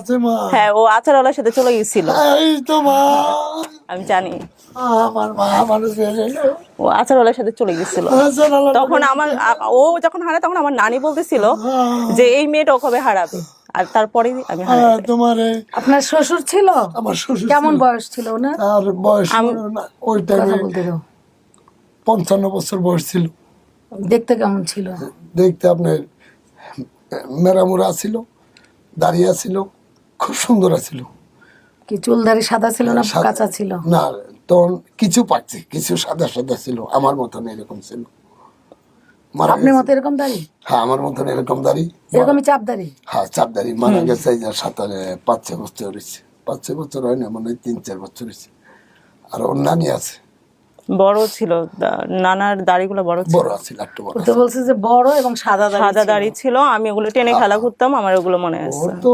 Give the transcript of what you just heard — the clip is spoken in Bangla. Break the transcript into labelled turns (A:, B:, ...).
A: আছে মা।
B: হ্যাঁ, ও আচারওয়ালার সাথে চলে গেছিল।
A: এই তো মা,
B: আমি জানি
A: আমার মা মানুষ
B: ও আচারওয়ালার সাথে চলে গেছিল। তখন ও যখন হারায় তখন আমার নানি বলতেছিল যে এই মেয়েটা ও কবে হারাবে, আর তারপরে আমি হারাই।
A: তোমার
C: আপনার শ্বশুর ছিল?
A: আমার শ্বশুর
C: কেমন
A: ছিল।
C: বয়স ছিল ওনার?
A: তার বয়স ওই টাইমে
C: কথা বলতে দাও।
A: 55 বছর বয়স ছিল।
C: দেখতে কেমন ছিল?
A: দেখতে আপনার মেরামুরা ছিল, দাঁড়িয়ে ছিল, খুব সুন্দর ছিল।
C: কি চুলদারি সাদা ছিল না
A: সাদা-
C: কাঁচা ছিল?
A: না, তখন কিছু পাচ্ছি, কিছু সাদা সাদা ছিল, আমার মতন এরকম ছিল। মারা
C: আপনার
A: গেছে।
C: মতো এরকম দাড়ি?
A: হ্যাঁ, আমার মতন এরকম দাড়ি।
C: এরকমই চাপ দাড়ি?
A: হ্যাঁ, চাপ দাড়ি। মারা গেছে এই যে 5-6 বছর হয়েছে। 5-6 বছর হয় না, মনে হয় 3-4 বছর হয়েছে। আর ওর নানি আছে,
B: বড় ছিল, নানার দাড়িগুলো বড় ছিল।
A: বড় আছে, একটু বড়
C: ও তো বলছে যে বড় এবং সাদা দাড়ি
B: সাদা
C: ছিল।
B: দাড়ি ছিল, আমি ওগুলো টেনে খেলা করতাম, আমার ওগুলো মনে আছে।
A: ও তো